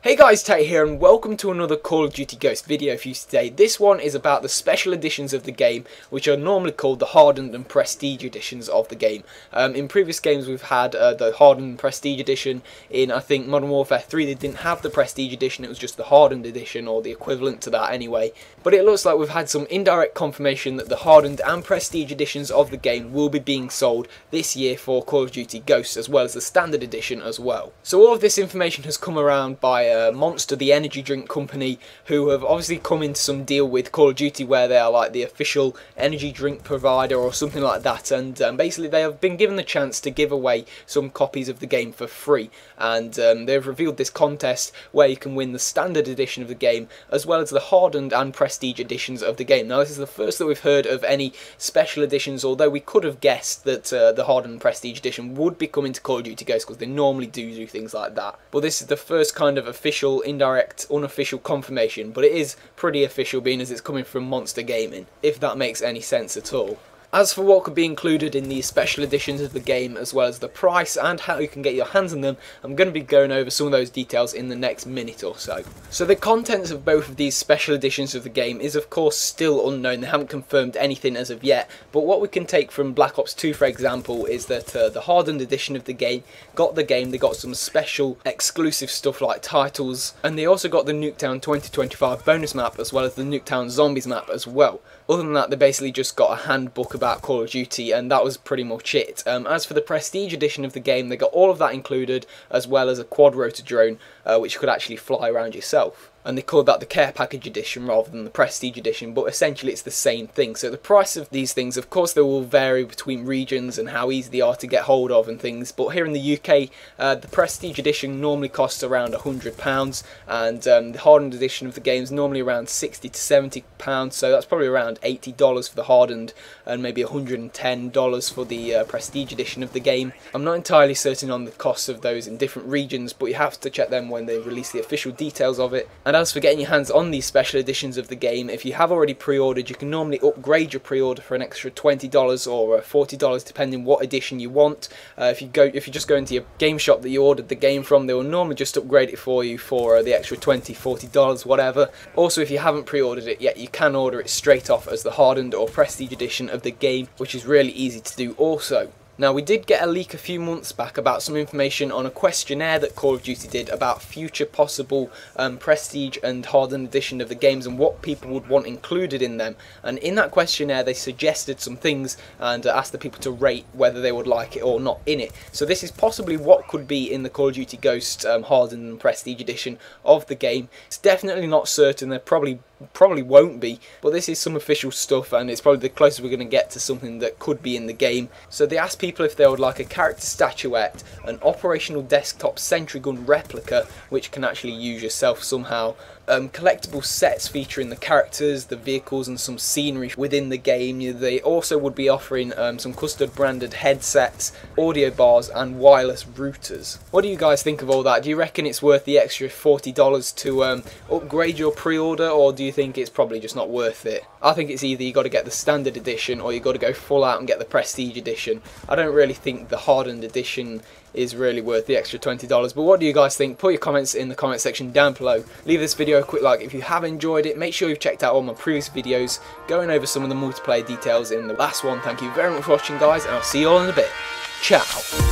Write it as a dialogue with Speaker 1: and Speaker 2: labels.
Speaker 1: Hey guys, Tate here and welcome to another Call of Duty Ghosts video for you today. This one is about the special editions of the game, which are normally called the Hardened and Prestige editions of the game. In previous games we've had the Hardened and Prestige edition. In, I think, Modern Warfare 3 they didn't have the Prestige edition, it was just the Hardened edition, or the equivalent to that anyway. But it looks like we've had some indirect confirmation that the Hardened and Prestige editions of the game will be being sold this year for Call of Duty Ghosts, as well as the Standard edition as well. So all of this information has come around by Monster, the energy drink company, who have obviously come into some deal with Call of Duty where they are like the official energy drink provider or something like that, and basically they have been given the chance to give away some copies of the game for free, and they've revealed this contest where you can win the Standard edition of the game as well as the Hardened and Prestige editions of the game. Now this is the first that we've heard of any special editions, although we could have guessed that the Hardened and Prestige edition would be coming to Call of Duty Ghosts because they normally do things like that. But this is the first kind of official, indirect, unofficial confirmation, but it is pretty official being as it's coming from Monster Gaming, if that makes any sense at all. As for what could be included in these special editions of the game, as well as the price and how you can get your hands on them, I'm going to be going over some of those details in the next minute or so. So the contents of both of these special editions of the game is of course still unknown, they haven't confirmed anything as of yet, but what we can take from Black Ops 2 for example is that the Hardened edition of the game they got some special exclusive stuff like titles, and they also got the Nuketown 2025 bonus map as well as the Nuketown Zombies map as well. Other than that, they basically just got a handbook about Call of Duty, and that was pretty much it. As for the Prestige edition of the game, they got all of that included, as well as a quad rotor drone, which could actually fly around yourself. And they called that the Care Package edition rather than the Prestige edition, but essentially it's the same thing. So the price of these things, of course, they will vary between regions and how easy they are to get hold of and things, but here in the UK, the Prestige edition normally costs around £100, and the Hardened edition of the game is normally around £60 to £70, so that's probably around $80 for the Hardened and maybe $110 for the Prestige edition of the game. I'm not entirely certain on the costs of those in different regions, but you have to check them when they release the official details of it. And as for getting your hands on these special editions of the game, if you have already pre-ordered, you can normally upgrade your pre-order for an extra $20 or $40 depending what edition you want. If you just go into your game shop that you ordered the game from, they will normally just upgrade it for you for the extra $20, $40, whatever. Also, if you haven't pre-ordered it yet, you can order it straight off as the Hardened or Prestige edition of the game, which is really easy to do also. Now, we did get a leak a few months back about some information on a questionnaire that Call of Duty did about future possible Prestige and Hardened edition of the games and what people would want included in them. And in that questionnaire they suggested some things and asked the people to rate whether they would like it or not in it. So this is possibly what could be in the Call of Duty Ghosts Hardened and Prestige edition of the game. It's definitely not certain, there probably won't be, but this is some official stuff and it's probably the closest we're going to get to something that could be in the game. So they asked people if they would like a character statuette, an operational desktop sentry gun replica which can actually use yourself somehow, collectible sets featuring the characters, the vehicles and some scenery within the game. They also would be offering some custard branded headsets, audio bars and wireless routers. What do you guys think of all that? Do you reckon it's worth the extra $40 to upgrade your pre-order, or do you think it's probably just not worth it? I think it's either you got to get the Standard edition or you got to go full out and get the Prestige edition. I don't really think the Hardened edition is really worth the extra $20, but what do you guys think? Put your comments in the comment section down below. Leave this video a quick like if you have enjoyed it. Make sure you've checked out all my previous videos going over some of the multiplayer details in the last one. Thank you very much for watching guys, and I'll see you all in a bit. Ciao.